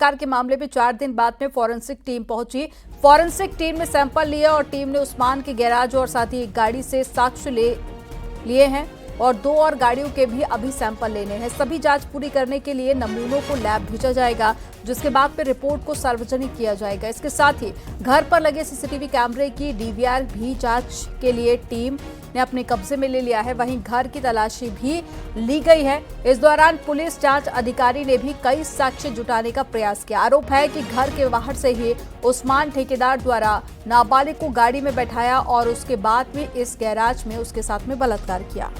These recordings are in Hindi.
कार के मामले में 4 दिन बाद में फॉरेंसिक टीम पहुंची। फॉरेंसिक टीम ने सैंपल लिया और टीम ने उस्मान के गैराज और साथ ही एक गाड़ी से साक्ष्य लिए हैं और 2 और गाड़ियों के भी अभी सैंपल लेने हैं। सभी जांच पूरी करने के लिए नमूनों को लैब भेजा जाएगा, जिसके बाद फिर रिपोर्ट को सार्वजनिक किया जाएगा। इसके साथ ही घर पर लगे सीसीटीवी कैमरे की डीवीआर भी जांच के लिए टीम ने अपने कब्जे में ले लिया है। वहीं घर की तलाशी भी ली गई है। इस दौरान पुलिस जांच अधिकारी ने भी कई साक्ष्य जुटाने का प्रयास किया। आरोप है कि घर के बाहर से ही उस्मान ठेकेदार द्वारा नाबालिग को गाड़ी में बैठाया और उसके बाद में इस गैराज में उसके साथ में बलात्कार किया।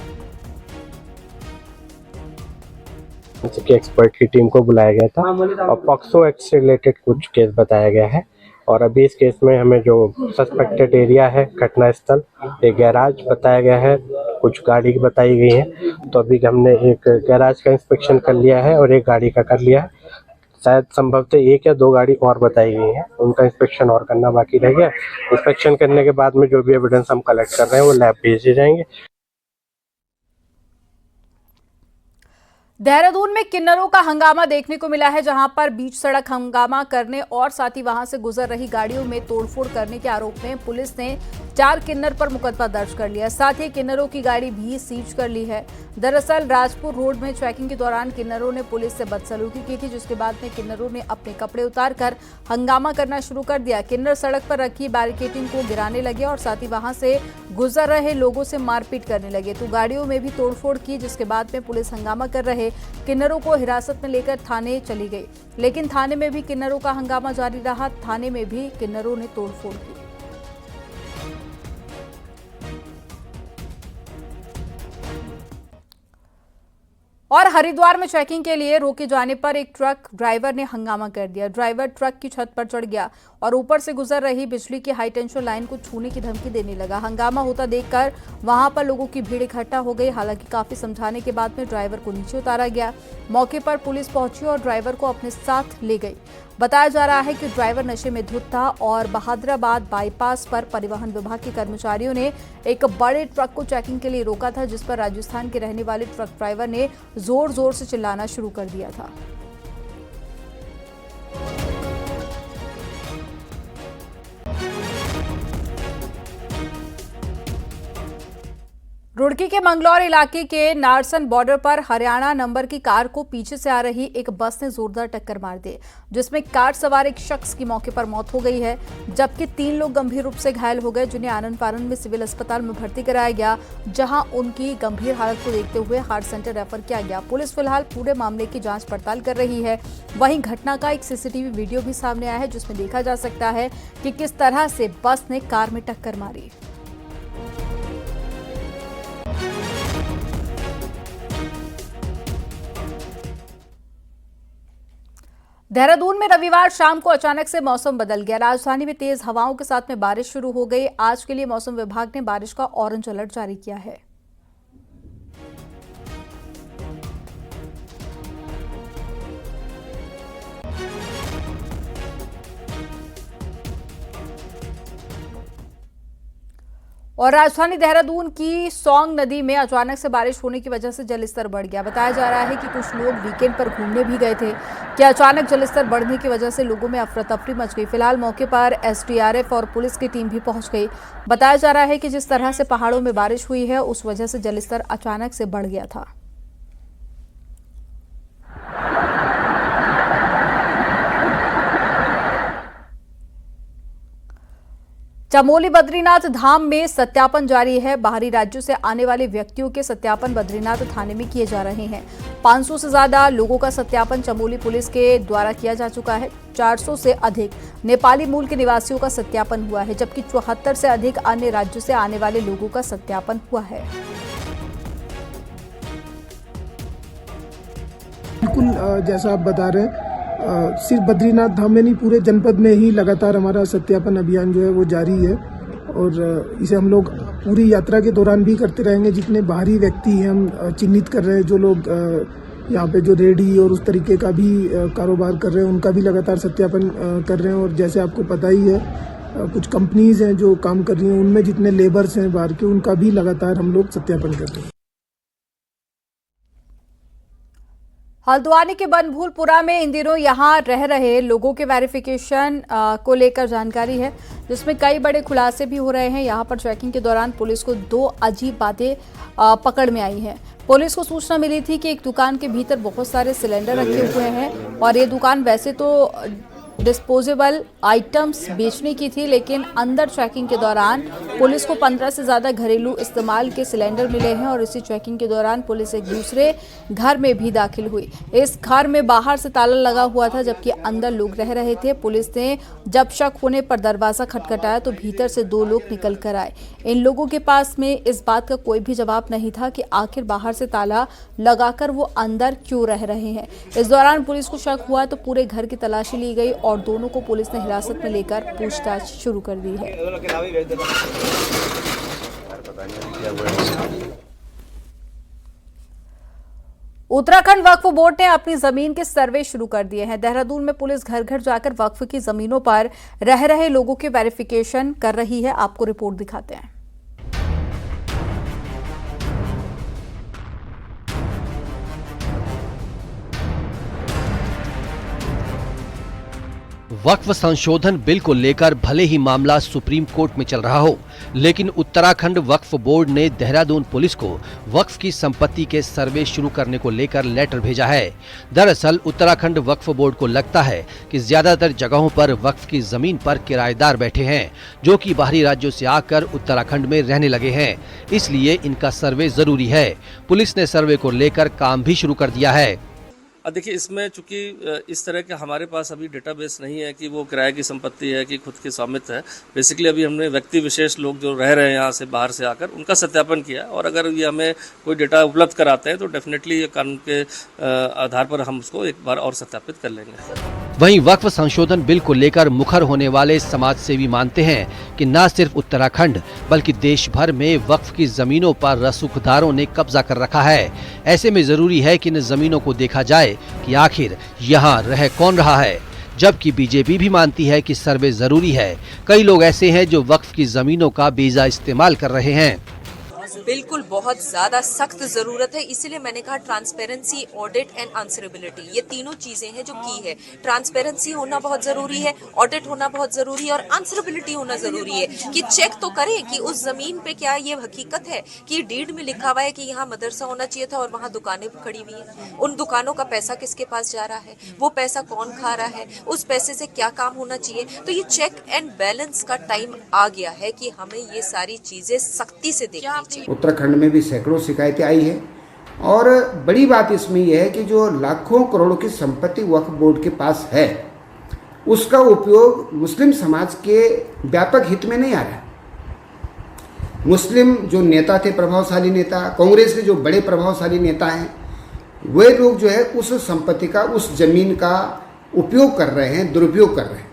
की एक्सपर्ट की टीम को बुलाया गया था और पॉक्सो एक्ट से रिलेटेड कुछ केस बताया गया है और अभी इस केस में हमें जो सस्पेक्टेड एरिया है, घटना स्थल, एक गैराज बताया गया है, कुछ गाड़ी बताई गई है। तो अभी हमने एक गैराज का इंस्पेक्शन कर लिया है और एक गाड़ी का कर लिया है। शायद संभवतः 1 या 2 गाड़ी और बताई गई हैं, उनका इंस्पेक्शन और करना बाकी रह गया। इंस्पेक्शन करने के बाद में जो भी एविडेंस हम कलेक्ट कर रहे हैं वो लैब भेजे जाएंगे। देहरादून में किन्नरों का हंगामा देखने को मिला है, जहां पर बीच सड़क हंगामा करने और साथ ही वहां से गुजर रही गाड़ियों में तोड़फोड़ करने के आरोप में पुलिस ने 4 किन्नर पर मुकदमा दर्ज कर लिया। साथ ही किन्नरों की गाड़ी भी सीज कर ली है। दरअसल राजपुर रोड में चेकिंग के दौरान किन्नरों ने पुलिस से बदसलूकी की थी, जिसके बाद में किन्नरों ने अपने कपड़े उतारकर हंगामा करना शुरू कर दिया। किन्नर सड़क पर रखी बैरिकेडिंग को गिराने लगे और साथ ही वहां से गुजर रहे लोगों से मारपीट करने लगे। तो गाड़ियों में भी तोड़फोड़ की, जिसके बाद में पुलिस हंगामा कर रहे किन्नरों को हिरासत में लेकर थाने चली गई। लेकिन थाने में भी किन्नरों का हंगामा जारी रहा। थाने में भी किन्नरों ने तोड़फोड़ की। और हरिद्वार में चेकिंग के लिए रोके जाने पर एक ट्रक ड्राइवर ने हंगामा कर दिया। ड्राइवर ट्रक की छत पर चढ़ गया और ऊपर से गुजर रही बिजली की हाई टेंशन लाइन को छूने की धमकी देने लगा। हंगामा होता देखकर वहां पर लोगों की भीड़ इकट्ठा हो गई। हालांकि काफी समझाने के बाद में ड्राइवर को नीचे उतारा गया। मौके पर पुलिस पहुंची और ड्राइवर को अपने साथ ले गई। बताया जा रहा है कि ड्राइवर नशे में धुत था और बहादुराबाद बाईपास पर परिवहन विभाग के कर्मचारियों ने एक बड़े ट्रक को चेकिंग के लिए रोका था, जिस पर राजस्थान के रहने वाले ट्रक ड्राइवर ने जोर जोर से चिल्लाना शुरू कर दिया था। रुड़की के मंगलौर इलाके के नारसन बॉर्डर पर हरियाणा नंबर की कार को पीछे से आ रही एक बस ने जोरदार टक्कर मार दी, जिसमें कार सवार एक शख्स की मौके पर मौत हो गई है, जबकि 3 लोग गंभीर रूप से घायल हो गए, जिन्हें आनंद फानन में सिविल अस्पताल में भर्ती कराया गया, जहां उनकी गंभीर हालत को देखते हुए हार्ट सेंटर रेफर किया गया। पुलिस फिलहाल पूरे मामले की जांच पड़ताल कर रही है। वहीं घटना का एक सीसीटीवी वीडियो भी सामने आया है, जिसमें देखा जा सकता है कि किस तरह से बस ने कार में टक्कर मारी। देहरादून में रविवार शाम को अचानक से मौसम बदल गया। राजधानी में तेज हवाओं के साथ में बारिश शुरू हो गई। आज के लिए मौसम विभाग ने बारिश का ऑरेंज अलर्ट जारी किया है। और राजधानी देहरादून की सौंग नदी में अचानक से बारिश होने की वजह से जलस्तर बढ़ गया। बताया जा रहा है कि कुछ लोग वीकेंड पर घूमने भी गए थे कि अचानक जलस्तर बढ़ने की वजह से लोगों में अफरा तफरी मच गई। फिलहाल मौके पर एसडीआरएफ और पुलिस की टीम भी पहुंच गई। बताया जा रहा है कि जिस तरह से पहाड़ों में बारिश हुई है, उस वजह से जलस्तर अचानक से बढ़ गया था। चमोली बद्रीनाथ धाम में सत्यापन जारी है। बाहरी राज्यों से आने वाले व्यक्तियों के सत्यापन बद्रीनाथ थाने में किए जा रहे हैं। 500 से ज्यादा लोगों का सत्यापन चमोली पुलिस के द्वारा किया जा चुका है। 400 से अधिक नेपाली मूल के निवासियों का सत्यापन हुआ है, जबकि 74 से अधिक अन्य राज्यों से आने वाले लोगों का सत्यापन हुआ है। बिल्कुल जैसा आप बता रहे हैं, सिर्फ बद्रीनाथ धाम में नहीं, पूरे जनपद में ही लगातार हमारा सत्यापन अभियान जो है वो जारी है और इसे हम लोग पूरी यात्रा के दौरान भी करते रहेंगे। जितने बाहरी व्यक्ति हैं हम चिन्हित कर रहे हैं, जो लोग यहाँ पे जो रेडी और उस तरीके का भी कारोबार कर रहे हैं, उनका भी लगातार सत्यापन कर रहे हैं। और जैसे आपको पता ही है, कुछ कंपनीज हैं जो काम कर रही हैं, उनमें जितने लेबर्स हैं बाहर के, उनका भी लगातार हम लोग सत्यापन कर रहे हैं। हल्द्वानी के बनभूलपुरा में इन दिनों यहां रह रहे लोगों के वेरिफिकेशन को लेकर जानकारी है, जिसमें कई बड़े खुलासे भी हो रहे हैं। यहां पर चेकिंग के दौरान पुलिस को 2 अजीब बातें पकड़ में आई हैं। पुलिस को सूचना मिली थी कि एक दुकान के भीतर बहुत सारे सिलेंडर रखे हुए हैं और ये दुकान वैसे तो डिस्पोजेबल आइटम्स बेचने की थी, लेकिन अंदर चेकिंग के दौरान पुलिस को 15 से ज़्यादा घरेलू इस्तेमाल के सिलेंडर मिले हैं और इसी चेकिंग के दौरान पुलिस एक दूसरे घर में भी दाखिल हुई। इस घर में बाहर से ताला लगा हुआ था, जबकि अंदर लोग रह रहे थे। पुलिस ने जब शक होने पर दरवाज़ा खटखटाया तो भीतर से 2 लोग निकल कर आए। इन लोगों के पास में इस बात का कोई भी जवाब नहीं था कि आखिर बाहर से ताला लगाकर वो अंदर क्यों रह रहे हैं। इस दौरान पुलिस को शक हुआ तो पूरे घर की तलाशी ली गई और दोनों को पुलिस ने हिरासत में लेकर पूछताछ शुरू कर दी है। उत्तराखंड वक्फ बोर्ड ने अपनी जमीन के सर्वे शुरू कर दिए हैं। देहरादून में पुलिस घर घर जाकर वक्फ की जमीनों पर रह रहे लोगों के वेरिफिकेशन कर रही है। आपको रिपोर्ट दिखाते हैं। वक्फ संशोधन बिल को लेकर भले ही मामला सुप्रीम कोर्ट में चल रहा हो, लेकिन उत्तराखंड वक्फ बोर्ड ने देहरादून पुलिस को वक्फ की संपत्ति के सर्वे शुरू करने को लेकर लेटर भेजा है। दरअसल उत्तराखंड वक्फ बोर्ड को लगता है कि ज्यादातर जगहों पर वक्फ की जमीन पर किराएदार बैठे हैं, जो कि बाहरी राज्यों से आकर उत्तराखंड में रहने लगे हैं, इसलिए इनका सर्वे जरूरी है। पुलिस ने सर्वे को लेकर काम भी शुरू कर दिया है। देखिए, इसमें चूंकि इस तरह के हमारे पास अभी डेटाबेस नहीं है कि वो किराए की संपत्ति है कि खुद की स्वामित्व है। बेसिकली अभी हमने व्यक्ति विशेष लोग जो रह रहे हैं यहाँ से बाहर से आकर उनका सत्यापन किया, और अगर ये हमें कोई डेटा उपलब्ध कराते हैं तो डेफिनेटली कानून के आधार पर हम उसको एक बार और सत्यापित कर लेंगे। वहीं वक्फ संशोधन बिल को लेकर मुखर होने वाले समाज सेवी मानते हैं कि न सिर्फ उत्तराखंड बल्कि देश भर में वक्फ की जमीनों पर रसूखदारों ने कब्जा कर रखा है। ऐसे में जरूरी है कि इन जमीनों को देखा जाए कि आखिर यहाँ रह कौन रहा है। जबकि बीजेपी भी मानती है कि सर्वे जरूरी है। कई लोग ऐसे हैं जो वक्फ की जमीनों का बेजा इस्तेमाल कर रहे हैं। बिल्कुल बहुत ज्यादा सख्त जरूरत है, इसीलिए मैंने कहा ट्रांसपेरेंसी, ऑडिट एंड आंसरेबिलिटी, ये तीनों चीजें हैं जो की है। ट्रांसपेरेंसी होना बहुत जरूरी है, ऑडिट होना बहुत जरूरी है और आंसरेबिलिटी होना जरूरी है कि चेक तो करें कि उस जमीन पे क्या ये हकीकत है कि डीड में लिखा हुआ है कि यहाँ मदरसा होना चाहिए था और वहाँ दुकानें खड़ी हुई हैं। उन दुकानों का पैसा किसके पास जा रहा है, वो पैसा कौन खा रहा है, उस पैसे से क्या काम होना चाहिए। तो ये चेक एंड बैलेंस का टाइम आ गया है कि हमें ये सारी चीजें सख्ती से देखनी चाहिए। उत्तराखंड में भी सैकड़ों शिकायतें आई है और बड़ी बात इसमें यह है कि जो लाखों करोड़ों की संपत्ति वक्फ बोर्ड के पास है, उसका उपयोग मुस्लिम समाज के व्यापक हित में नहीं आ रहा। मुस्लिम जो नेता थे, प्रभावशाली नेता, कांग्रेस के जो बड़े प्रभावशाली नेता हैं, वे लोग जो है उस संपत्ति का, उस जमीन का उपयोग कर रहे हैं, दुरुपयोग कर रहे हैं।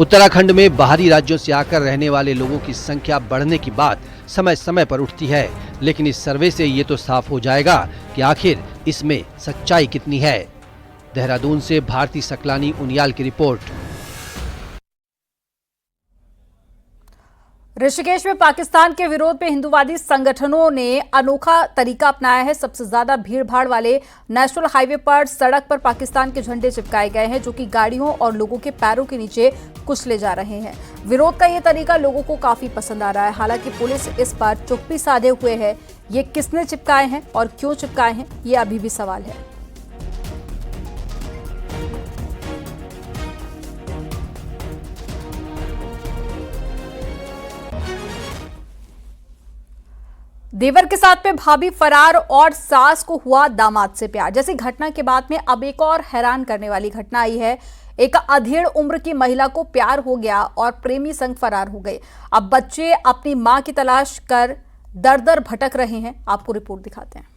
उत्तराखंड में बाहरी राज्यों से आकर रहने वाले लोगों की संख्या बढ़ने की बात समय समय पर उठती है, लेकिन इस सर्वे से ये तो साफ हो जाएगा कि आखिर इसमें सच्चाई कितनी है। देहरादून से भारती सकलानी उनियाल की रिपोर्ट। ऋषिकेश में पाकिस्तान के विरोध में हिंदूवादी संगठनों ने अनोखा तरीका अपनाया है। सबसे ज्यादा भीड़भाड़ वाले नेशनल हाईवे पर सड़क पर पाकिस्तान के झंडे चिपकाए गए हैं, जो कि गाड़ियों और लोगों के पैरों के नीचे कुचले जा रहे हैं। विरोध का ये तरीका लोगों को काफी पसंद आ रहा है। हालांकि पुलिस इस पर चुप्पी साधे हुए है। ये किसने चिपकाए हैं और क्यों चिपकाए हैं, ये अभी भी सवाल है। देवर के साथ में भाभी फरार और सास को हुआ दामाद से प्यार जैसी घटना के बाद में अब एक और हैरान करने वाली घटना आई है। एक अधेड़ उम्र की महिला को प्यार हो गया और प्रेमी संग फरार हो गए। अब बच्चे अपनी मां की तलाश कर दर दर भटक रहे हैं। आपको रिपोर्ट दिखाते हैं।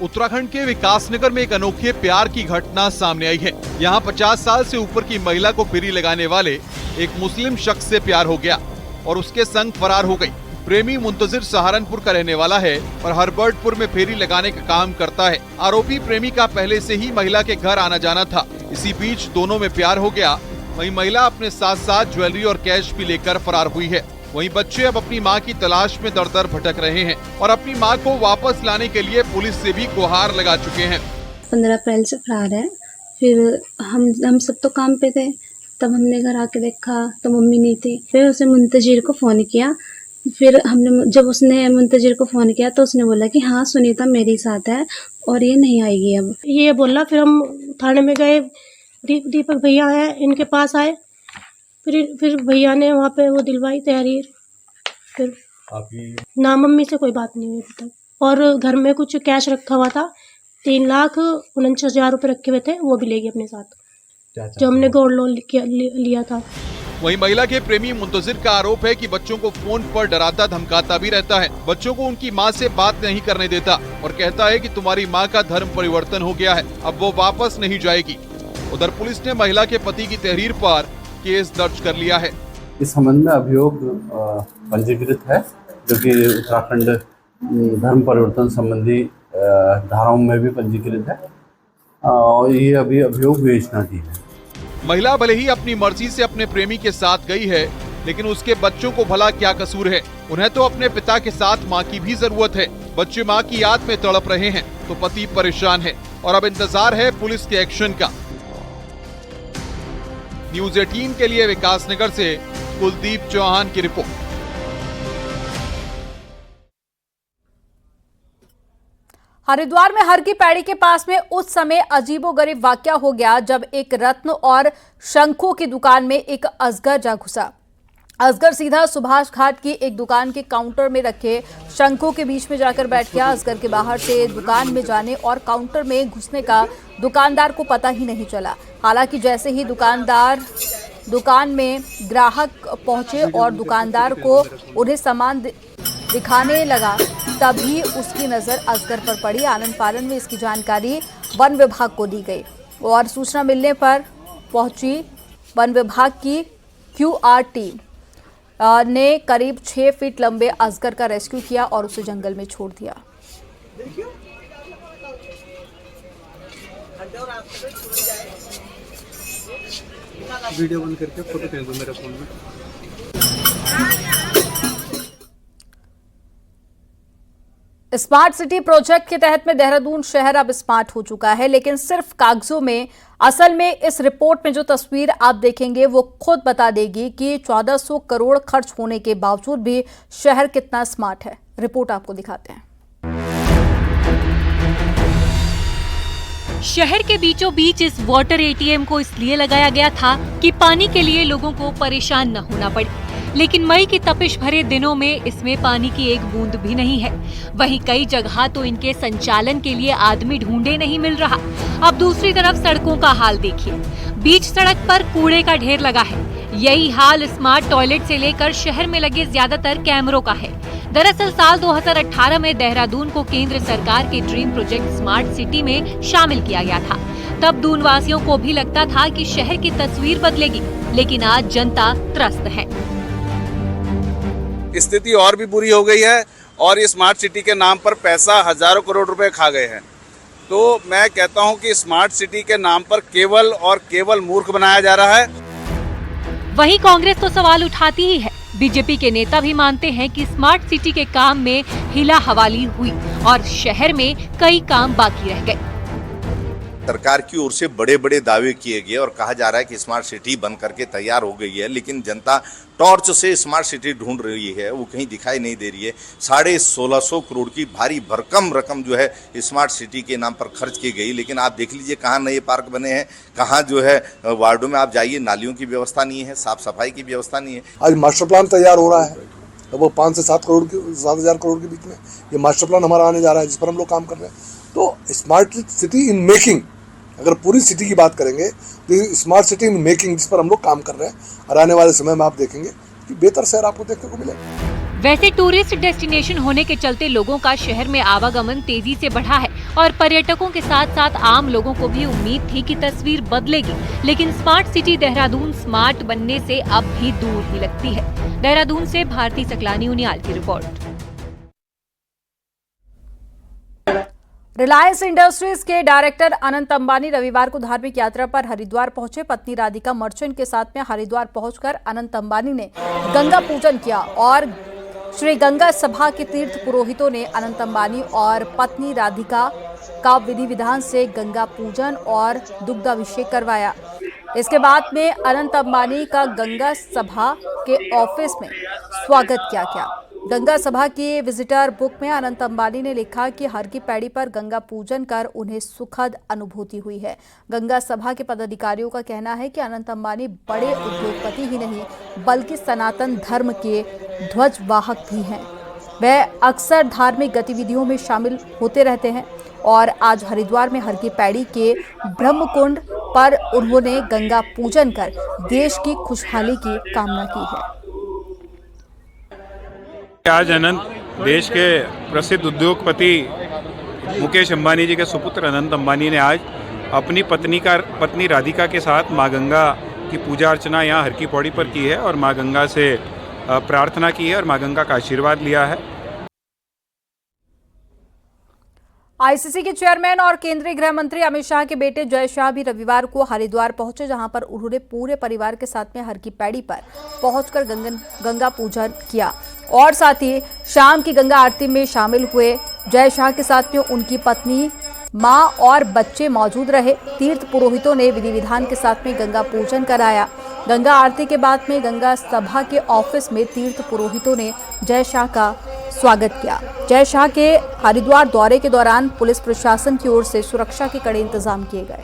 उत्तराखंड के विकासनगर में एक अनोखे प्यार की घटना सामने आई है। यहाँ 50 साल से ऊपर की महिला को फेरी लगाने वाले एक मुस्लिम शख्स से प्यार हो गया और उसके संग फरार हो गई। प्रेमी मुंतजिर सहारनपुर का रहने वाला है और हरबर्टपुर में फेरी लगाने का काम करता है। आरोपी प्रेमी का पहले से ही महिला के घर आना जाना था। इसी बीच दोनों में प्यार हो गया वहीं महिला अपने साथ साथ ज्वेलरी और कैश भी लेकर फरार हुई है। वहीं बच्चे अब अपनी मां की तलाश में दर-दर भटक रहे हैं और अपनी मां को वापस लाने के लिए पुलिस से भी गुहार लगा चुके हैं। 15 अप्रैल से फरार है। फिर हम सब तो काम पे थे, तब हमने घर आके देखा तो मम्मी नहीं थी। फिर उसने मुंतजिर को फ़ोन किया। फिर जब उसने मुंतजिर को फ़ोन किया तो उसने बोला कि हाँ सुनीता मेरे साथ है और ये नहीं आएगी अब। ये बोला। फिर हम थाने में गए, दीपक भैया हैं, इनके पास आए। फिर भैया ने वहाँ पे वो दिलवाई तहरीर। फिर ना मम्मी से कोई बात नहीं हुई अभी तक। और घर में कुछ कैश रखा हुआ था, 3,49,000 रुपये रखे हुए थे, वो भी ले गए अपने साथ, जो हमने गोल्ड लोन लिया था। वहीं महिला के प्रेमी मुंतजिर का आरोप है कि बच्चों को फोन पर डराता धमकाता भी रहता है। बच्चों को उनकी मां से बात नहीं करने देता और कहता है कि तुम्हारी मां का धर्म परिवर्तन हो गया है, अब वो वापस नहीं जाएगी। उधर पुलिस ने महिला के पति की तहरीर पर केस दर्ज कर लिया है। इस संबंध में अभियोग पंजीकृत है, जो कि उत्तराखंड धर्म परिवर्तन संबंधी धाराओं में भी पंजीकृत है और ये अभी अभियोग विवेचना की है। महिला भले ही अपनी मर्जी से अपने प्रेमी के साथ गई है, लेकिन उसके बच्चों को भला क्या कसूर है? उन्हें तो अपने पिता के साथ मां की भी जरूरत है। बच्चे मां की याद में तड़प रहे हैं तो पति परेशान है और अब इंतजार है पुलिस के एक्शन का। न्यूज़ 18 के लिए विकासनगर से कुलदीप चौहान की रिपोर्ट। हरिद्वार में हर की पैड़ी के पास में उस समय अजीबोगरीब वाकया हो गया जब एक रत्न और शंखों की दुकान में एक अजगर जा घुसा। अजगर सीधा सुभाष घाट की एक दुकान के काउंटर में रखे शंखों के बीच में जाकर बैठ गया। अजगर के बाहर से दुकान में जाने और काउंटर में घुसने का दुकानदार को पता ही नहीं चला। हालांकि जैसे ही दुकान में ग्राहक पहुंचे और दुकानदार को उन्हें सामान दिखाने लगा, तभी उसकी नज़र अजगर पर पड़ी। आनन फानन में इसकी जानकारी वन विभाग को दी गई और सूचना मिलने पर पहुंची वन विभाग की QR टीम ने करीब 6 फीट लंबे अजगर का रेस्क्यू किया और उसे जंगल में छोड़ दिया। वीडियो बंद करके फोटो भेज दो मेरे फोन में। स्मार्ट सिटी प्रोजेक्ट के तहत में देहरादून शहर अब स्मार्ट हो चुका है, लेकिन सिर्फ कागजों में। असल में इस रिपोर्ट में जो तस्वीर आप देखेंगे वो खुद बता देगी कि 1400 करोड़ खर्च होने के बावजूद भी शहर कितना स्मार्ट है। रिपोर्ट आपको दिखाते हैं। शहर के बीचों बीच इस वाटर ATM को इसलिए लगाया गया था कि पानी के लिए लोगों को परेशान न होना पड़े, लेकिन मई की तपिश भरे दिनों में इसमें पानी की एक बूंद भी नहीं है। वहीं कई जगह तो इनके संचालन के लिए आदमी ढूंढे नहीं मिल रहा। अब दूसरी तरफ सड़कों का हाल देखिए। बीच सड़क पर कूड़े का ढेर लगा है। यही हाल स्मार्ट टॉयलेट से लेकर शहर में लगे ज्यादातर कैमरों का है। दरअसल साल 2018 में देहरादून को केंद्र सरकार के ड्रीम प्रोजेक्ट स्मार्ट सिटी में शामिल किया गया था। तब दून वासियों को भी लगता था कि शहर की तस्वीर बदलेगी, लेकिन आज जनता त्रस्त है। स्थिति और भी बुरी हो गई है और ये स्मार्ट सिटी के नाम पर पैसा हजारों करोड़ रुपए खा गए हैं। तो मैं कहता हूं कि स्मार्ट सिटी के नाम पर केवल और केवल मूर्ख बनाया जा रहा है। वहीं कांग्रेस तो सवाल उठाती ही है। बीजेपी के नेता भी मानते हैं कि स्मार्ट सिटी के काम में हिला हवाली हुई और शहर में कई काम बाकी रह गए। सरकार की ओर से बड़े बड़े दावे किए गए और कहा जा रहा है कि स्मार्ट सिटी बन करके तैयार हो गई है, लेकिन जनता टॉर्च से स्मार्ट सिटी ढूंढ रही है, वो कहीं दिखाई नहीं दे रही है। 1650 करोड़ की भारी भरकम रकम जो है स्मार्ट सिटी के नाम पर खर्च की गई, लेकिन आप देख लीजिए कहाँ नए पार्क बने हैं, कहाँ जो है वार्डों में आप जाइए नालियों की व्यवस्था नहीं है, साफ सफाई की व्यवस्था नहीं है। आज मास्टर प्लान तैयार हो रहा है, वो 5 से 7,000 करोड़ के बीच में ये मास्टर प्लान हमारा आने जा रहा है, जिस पर हम लोग काम कर रहे हैं। तो स्मार्ट सिटी इन मेकिंग, अगर पूरी सिटी की बात करेंगे तो स्मार्ट सिटी इन मेकिंग जिस पर हम लोग काम कर रहे हैं, और आने वाले समय में आप देखेंगे कि बेहतर शहर आपको देखने को मिलेगा। वैसे टूरिस्ट डेस्टिनेशन होने के चलते लोगों का शहर में आवागमन तेजी से बढ़ा है और पर्यटकों के साथ साथ आम लोगों को भी उम्मीद थी कि तस्वीर बदलेगी, लेकिन स्मार्ट सिटी देहरादून स्मार्ट बनने से अब भी दूर ही लगती है। देहरादून से भारती सकलानी उनियाल की रिपोर्ट। रिलायंस इंडस्ट्रीज के डायरेक्टर अनंत अंबानी रविवार को धार्मिक यात्रा पर हरिद्वार पहुंचे। पत्नी राधिका मर्चेंट के साथ में हरिद्वार पहुंचकर अनंत अंबानी ने गंगा पूजन किया और श्री गंगा सभा के तीर्थ पुरोहितों ने अनंत अंबानी और पत्नी राधिका का विधि विधान से गंगा पूजन और दुग्धाभिषेक करवाया। इसके बाद में अनंत अंबानी का गंगा सभा के ऑफिस में स्वागत किया गया। गंगा सभा की विजिटर बुक में अनंत अंबानी ने लिखा कि हर की पैड़ी पर गंगा पूजन कर उन्हें सुखद अनुभूति हुई है। गंगा सभा के पदाधिकारियों का कहना है कि अनंत अंबानी बड़े उद्योगपति ही नहीं बल्कि सनातन धर्म के ध्वजवाहक भी हैं। वह अक्सर धार्मिक गतिविधियों में शामिल होते रहते हैं और आज हरिद्वार में हर की पैड़ी के ब्रह्मकुंड पर उन्होंने गंगा पूजन कर देश की खुशहाली की कामना की है। आज अनंत देश के प्रसिद्ध उद्योगपति मुकेश अंबानी जी के सुपुत्र अनंत अंबानी ने आज अपनी पत्नी राधिका के साथ मां गंगा की पूजा अर्चना यहाँ हर की पौड़ी पर की है और मां गंगा से प्रार्थना की है और मां गंगा का आशीर्वाद लिया है। आईसीसी के चेयरमैन और केंद्रीय गृह मंत्री अमित शाह के बेटे जय शाह भी रविवार को हरिद्वार पहुंचे, जहां पर उन्होंने पूरे परिवार के साथ में हर की पैड़ी पर पहुंचकर गंगा पूजन किया और साथ ही शाम की गंगा आरती में शामिल हुए। जय शाह के साथ में उनकी पत्नी, मां और बच्चे मौजूद रहे। तीर्थ पुरोहितों ने विधि विधान के साथ में गंगा पूजन कराया। गंगा आरती के बाद में गंगा सभा के ऑफिस में तीर्थ पुरोहितों ने जय शाह का स्वागत किया। जय शाह के हरिद्वार दौरे के दौरान पुलिस प्रशासन की ओर से सुरक्षा के कड़े इंतजाम किए गए।